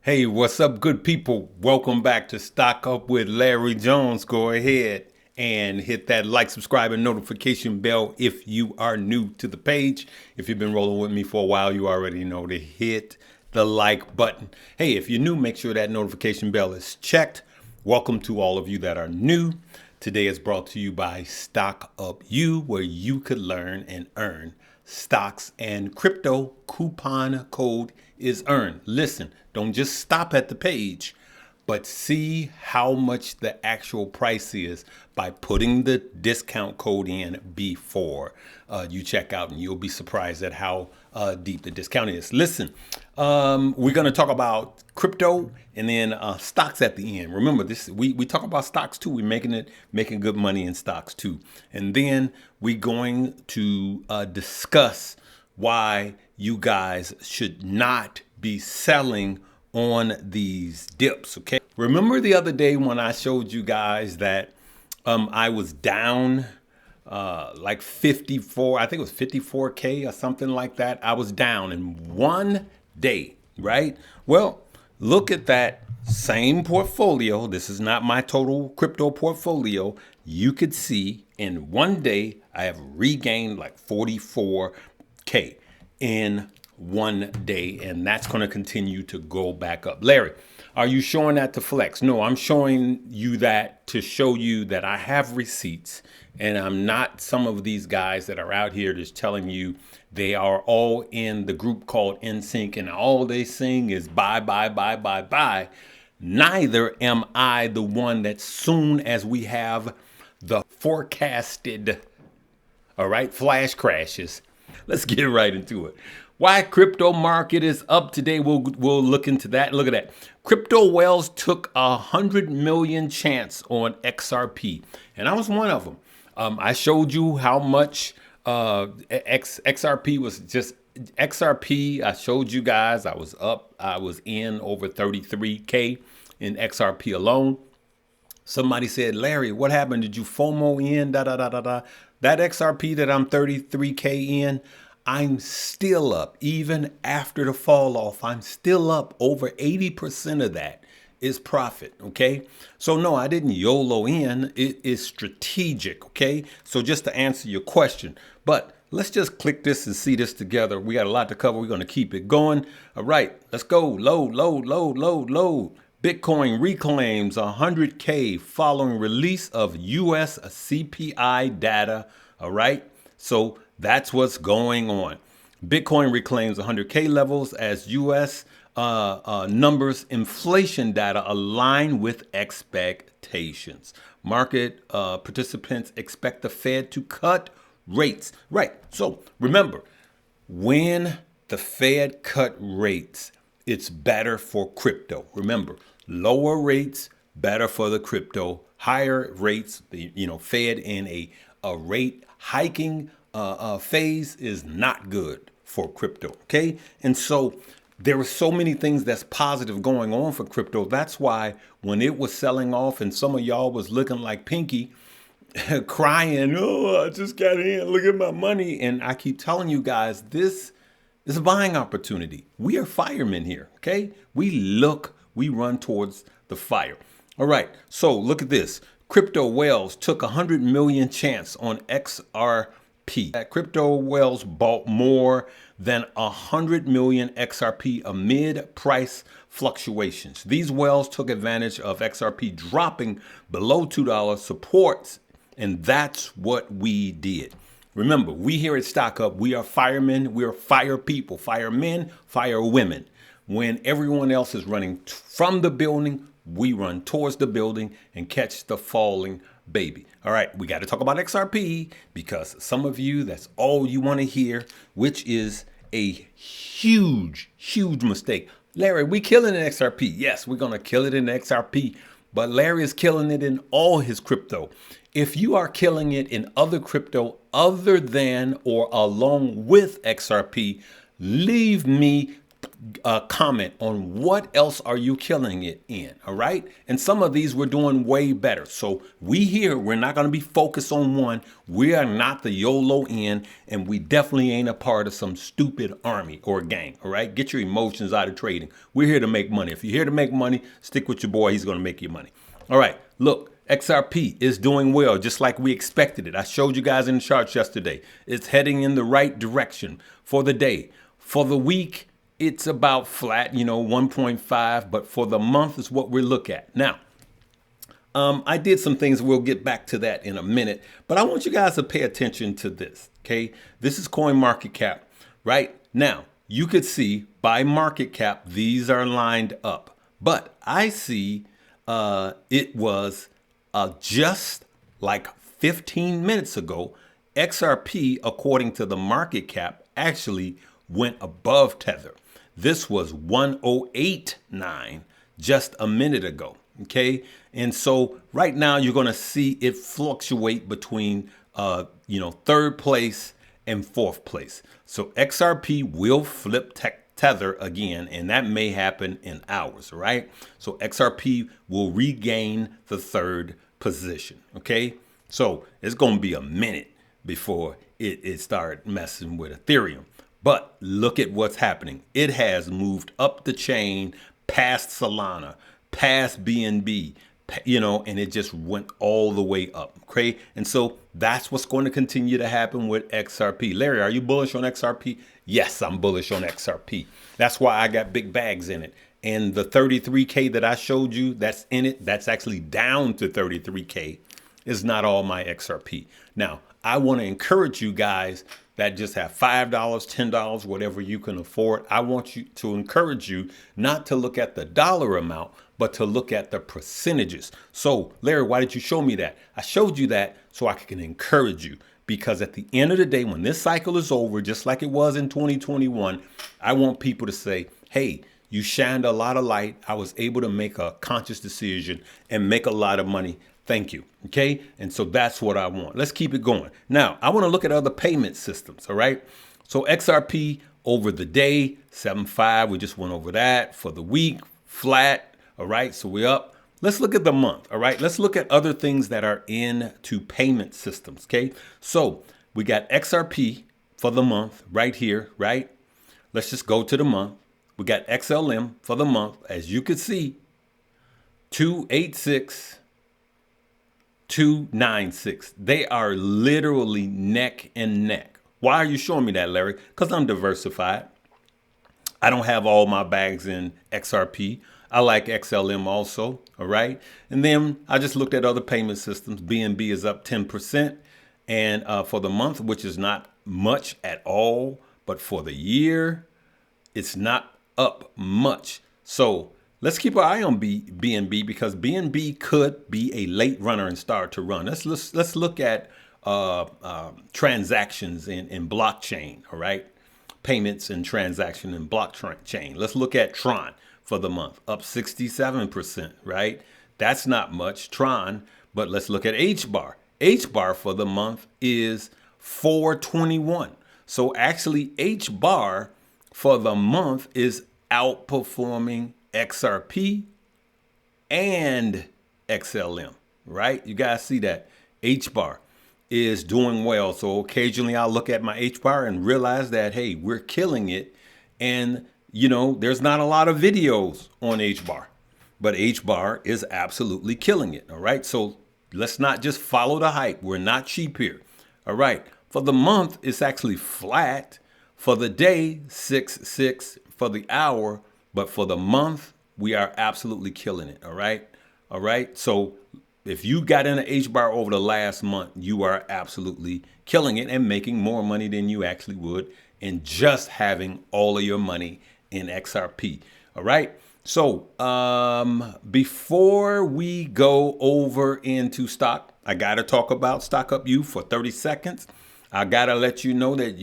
Hey, what's up, good people? Welcome back to Stock Up with Larry Jones. Go ahead and hit that like, subscribe, and notification bell if you are new to the page. If you've been rolling with me for a while, you already know to hit the like button. Hey, if you're new, make sure that notification bell is checked. Welcome to all of you that are new. Today is brought to you by Stock Up U, where you could learn and earn stocks and crypto. Coupon code is earned. Listen, don't just stop at the page, but see how much the actual price is by putting the discount code in before you check out, and you'll be surprised at how deep the discount is. Listen, we're going to talk about crypto and then stocks at the end. Remember, this we talk about stocks too. We're making good money in stocks too, and then we're going to discuss why you guys should not be selling on these dips. Okay, remember the other day when I showed you guys that I was down like 54, I think it was 54K or something like that. I was down in one day, right? Well, look at that same portfolio. This is not my total crypto portfolio. You could see in one day I have regained like 44K in one day, and that's going to continue to go back up. Larry, are you showing that to flex? No, I'm showing you that to show you that I have receipts, and I'm not some of these guys that are out here just telling you they are all in the group called NSYNC and all they sing is buy, buy, buy, buy, buy. Neither am I the one that soon as we have the forecasted, all right, flash crashes. Let's get right into it. Why crypto market is up today, we'll look into that. Look at that. Crypto whales took 100 million chance on XRP, and I was one of them. I showed you how much XRP was just XRP. I showed you guys I was up. I was in over 33K in XRP alone. Somebody said, Larry, what happened? Did you FOMO in? Da da da da da. That XRP that I'm 33K in, I'm still up. Even after the fall off, I'm still up. Over 80% of that is profit, okay? So no, I didn't YOLO in. It is strategic, okay? So just to answer your question, but let's just click this and see this together. We got a lot to cover. We're going to keep it going. All right, let's go. Load, load, load, load, load. Bitcoin reclaims 100K following release of US CPI data. All right, so that's what's going on. Bitcoin reclaims 100K levels as US numbers inflation data align with expectations. Market participants expect the Fed to cut rates. Right, so remember, when the Fed cut rates, it's better for crypto. Remember, lower rates, better for the crypto. Higher rates, Fed in a rate hiking phase is not good for crypto. Okay, and so there were so many things that's positive going on for crypto. That's why when it was selling off and some of y'all was looking like Pinky, crying, oh, I just got in, look at my money. And I keep telling you guys, this is a buying opportunity. We are firemen here, okay? We run towards the fire. All right, so look at this. Crypto whales took 100 million chance on XRP. Crypto whales bought more than 100 million XRP amid price fluctuations. These whales took advantage of XRP dropping below $2 supports, and that's what we did. Remember, we here at Stock Up, we are firemen, we are fire people, firemen, fire women. When everyone else is running from the building, we run towards the building and catch the falling baby. All right, we got to talk about XRP because some of you, that's all you want to hear, which is a huge, huge mistake. Larry, we killing in XRP. Yes, we're going to kill it in XRP, but Larry is killing it in all his crypto. If you are killing it in other crypto other than or along with XRP, leave me comment on what else are you killing it in, all right? And some of these we're doing way better. So we're not going to be focused on one. We are not the YOLO in, and we definitely ain't a part of some stupid army or gang, all right? Get your emotions out of trading. We're here to make money. If you're here to make money, stick with your boy. He's going to make you money. All right, look. XRP is doing well, just like we expected it. I showed you guys in the charts yesterday. It's heading in the right direction for the day. For the week, it's about flat, 1.5, but for the month is what we look at. Now, I did some things. We'll get back to that in a minute, but I want you guys to pay attention to this, okay? This is CoinMarketCap. Right now, you could see by market cap, these are lined up, but I see it was just like 15 minutes ago, XRP, according to the market cap, actually went above Tether. This was 108.9 just a minute ago. Okay. And so right now you're going to see it fluctuate between, third place and fourth place. So XRP will flip Tether again, and that may happen in hours, right? So XRP will regain the third position, okay? So it's going to be a minute before it start messing with Ethereum. But look at what's happening. It has moved up the chain past Solana, past BNB, and it just went all the way up, okay? And so that's what's going to continue to happen with XRP. Larry, are you bullish on XRP? Yes, I'm bullish on XRP. That's why I got big bags in it. And the 33K that I showed you, that's in it, that's actually down to 33K, is not all my XRP. Now, I want to encourage you guys that just have $5, $10, whatever you can afford. I want you to encourage you not to look at the dollar amount, but to look at the percentages. So, Larry, why did you show me that? I showed you that so I can encourage you. Because at the end of the day, when this cycle is over, just like it was in 2021, I want people to say, hey, you shined a lot of light. I was able to make a conscious decision and make a lot of money. Thank you. Okay. And so that's what I want. Let's keep it going. Now, I want to look at other payment systems. All right. So XRP over the day, 7.5. We just went over that. For the week, flat. All right. So we're up. Let's look at the month. All right. Let's look at other things that are into payment systems. Okay. So we got XRP for the month right here. Right. Let's just go to the month. We got XLM for the month. As you can see, 286, 296. They are literally neck and neck. Why are you showing me that, Larry? Because I'm diversified. I don't have all my bags in XRP. I like XLM also. All right. And then I just looked at other payment systems. BNB is up 10%. And for the month, which is not much at all, but for the year, it's not up much. So let's keep our eye on BNB because BNB could be a late runner and start to run. Let's look at transactions in blockchain. All right. Payments and transaction in blockchain. Let's look at Tron for the month, up 67%, right? That's not much, Tron, but let's look at HBAR. HBAR for the month is 421. So actually HBAR for the month is outperforming XRP and XLM, right? You guys see that HBAR is doing well. So occasionally I'll look at my HBAR and realize that, hey, we're killing it. And, there's not a lot of videos on HBAR, but HBAR is absolutely killing it. All right. So let's not just follow the hype. We're not cheap here. All right. For the month, it's actually flat. For the day, 6.6 for the hour. But for the month, we are absolutely killing it. All right. All right. So if you got in an HBAR over the last month, you are absolutely killing it and making more money than you actually would in just having all of your money in XRP. All right. So before we go over into stock, I got to talk about Stock Up You for 30 seconds. I got to let you know that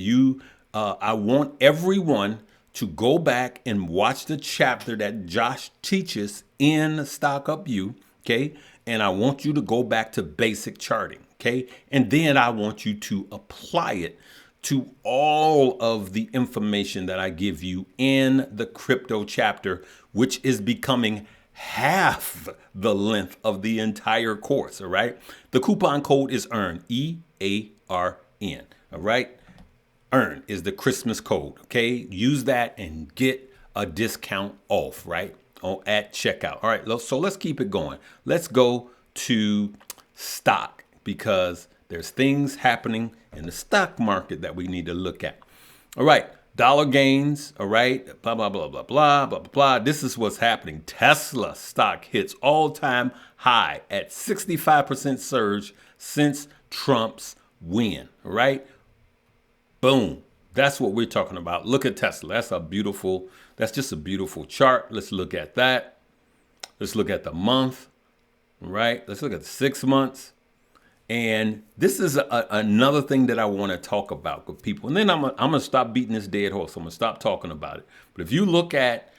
I want everyone to go back and watch the chapter that Josh teaches in Stock Up You. Okay. And I want you to go back to basic charting. Okay. And then I want you to apply it to all of the information that I give you in the crypto chapter, which is becoming half the length of the entire course. All right. The coupon code is EARN, EARN. All right. EARN is the Christmas code. Okay. Use that and get a discount off, right? At checkout. All right. So let's keep it going. Let's go to stock, because there's things happening in the stock market that we need to look at. All right. Dollar gains. All right. Blah, blah, blah, blah, blah, blah, blah, blah. This is what's happening. Tesla stock hits all-time high at 65% surge since Trump's win. All right. Boom. That's what we're talking about. Look at Tesla. That's just a beautiful chart. Let's look at that. Let's look at the month. All right. Let's look at the 6 months. And this is another thing that I want to talk about with people. And then I'm going to stop beating this dead horse. I'm going to stop talking about it. But if you look at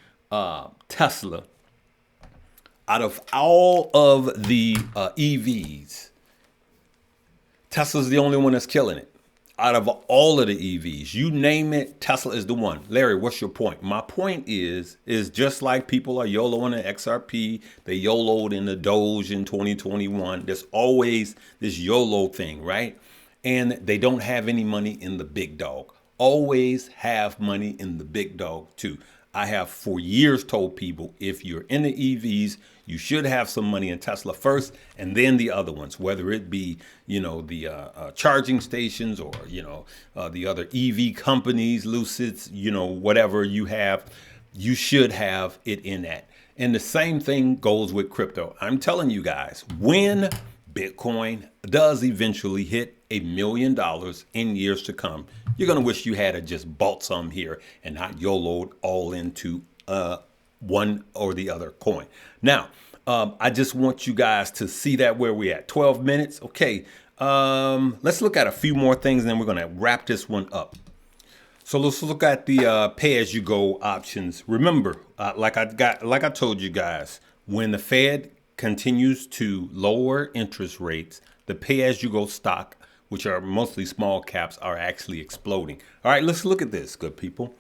Tesla, out of all of the EVs, Tesla's the only one that's killing it. Out of all of the EVs, you name it, Tesla is the one. Larry, what's your point? My point is just like people are YOLOing the XRP, they YOLO'd in the Doge in 2021. There's always this YOLO thing, right? And they don't have any money in the big dog. Always have money in the big dog too. I have for years told people, if you're in the EVs, you should have some money in Tesla first, and then the other ones, whether it be, the charging stations or, the other EV companies, Lucids, whatever you have, you should have it in that. And the same thing goes with crypto. I'm telling you guys, when Bitcoin does eventually hit $1 million in years to come, you're going to wish you had just bought some here and not YOLO'd all into one or the other coin. Now, I just want you guys to see that where we're at. 12 minutes. Okay. Let's look at a few more things and then we're going to wrap this one up. So let's look at the pay-as-you-go options. Remember, like I told you guys, when the Fed continues to lower interest rates, the pay-as-you-go stock, which are mostly small caps, are actually exploding. All right, let's look at this, good people.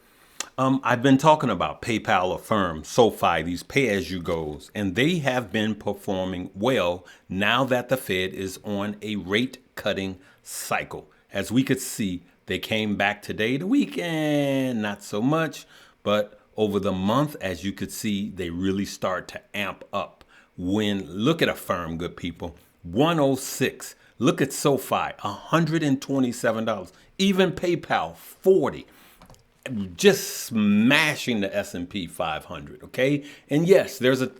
I've been talking about PayPal, Affirm, SoFi, these pay-as-you-goes, and they have been performing well now that the Fed is on a rate-cutting cycle. As we could see, they came back today, the weekend, not so much, but over the month, as you could see, they really start to amp up. Look at Affirm, good people, 106. Look at SoFi, $127. Even PayPal, $40. Just smashing the S&P 500. Okay, and yes, there's a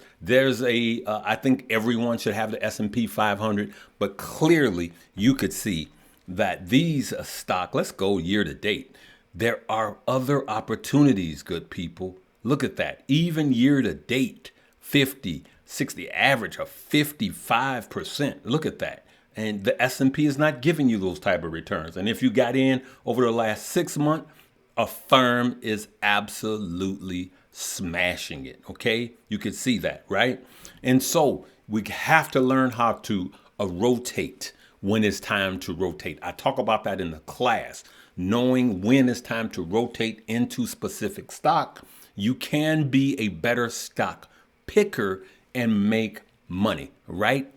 I think everyone should have the S&P 500, but clearly you could see that these stock. Let's go year to date. There are other opportunities, good people. Look at that. Even year to date, 50, 60, average of 55%. Look at that. And the S&P is not giving you those type of returns. And if you got in over the last 6 months, Affirm is absolutely smashing it. Okay, you can see that, right? And so we have to learn how to rotate when it's time to rotate. I talk about that in the class. Knowing when it's time to rotate into specific stock, you can be a better stock picker and make money, right?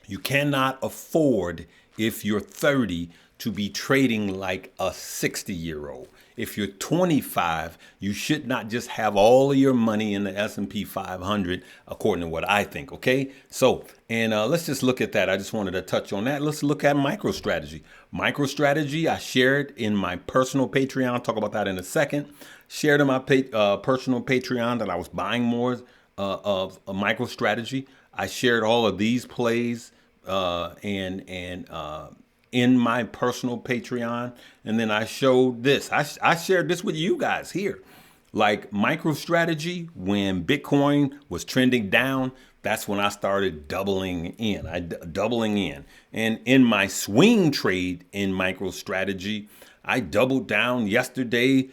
You cannot afford, if you're 30, to be trading like a 60-year-old. If you're 25, you should not just have all of your money in the S&P 500, according to what I think, okay? So, and let's just look at that. I just wanted to touch on that. Let's look at MicroStrategy. MicroStrategy, I shared in my personal Patreon. I'll talk about that in a second. Shared in my personal Patreon that I was buying more of a MicroStrategy. I shared all of these plays in my personal Patreon. And then I showed this. I shared this with you guys here. Like MicroStrategy, when Bitcoin was trending down, that's when I started doubling in. And in my swing trade in MicroStrategy, I doubled down yesterday,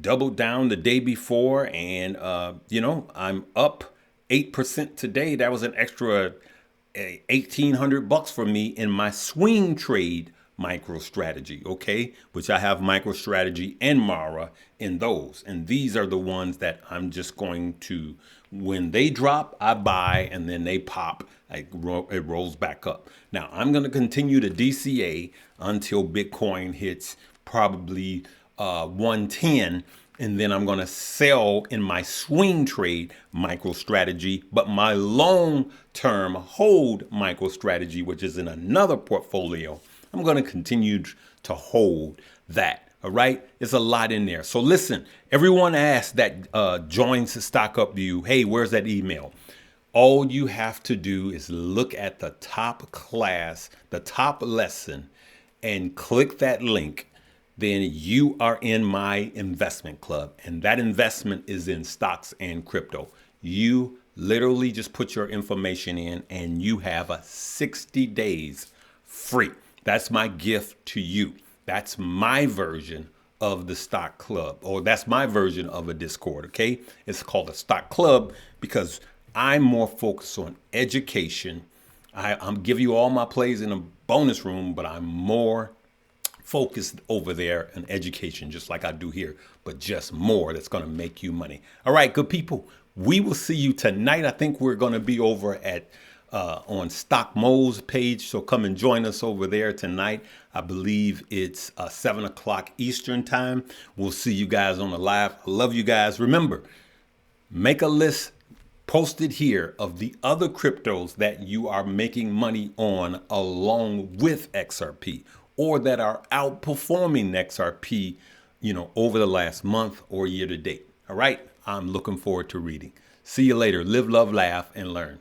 doubled down the day before, and I'm up 8% today. That was an extra $1,800 for me in my swing trade MicroStrategy, okay? Which I have MicroStrategy and Mara in those. And these are the ones that I'm just going to, when they drop, I buy, and then they pop, it rolls back up. Now, I'm going to continue to DCA until Bitcoin hits probably 110, and then I'm going to sell in my swing trade MicroStrategy, but my long-term hold MicroStrategy, which is in another portfolio, I'm going to continue to hold that. All right. It's a lot in there. So listen, everyone asked that joins Stock Up View, hey, where's that email? All you have to do is look at the top class, the top lesson, and click that link. Then you are in my investment club. And that investment is in stocks and crypto. You literally just put your information in and you have a 60 days free. That's my gift to you. That's my version of the stock club, or that's my version of a Discord, okay? It's called a stock club because I'm more focused on education. I'm giving you all my plays in a bonus room, but I'm more focused over there on education, just like I do here, but just more that's going to make you money. All right, good people. We will see you tonight. I think we're going to be over at on Stock Mo's page, so come and join us over there tonight. I believe it's 7 o'clock Eastern time. We'll see you guys on the live. I love you guys. Remember, make a list, post it here, of the other cryptos that you are making money on along with XRP, or that are outperforming XRP, over the last month or year to date. All right. I'm looking forward to reading. See you later. Live, love, laugh, and learn.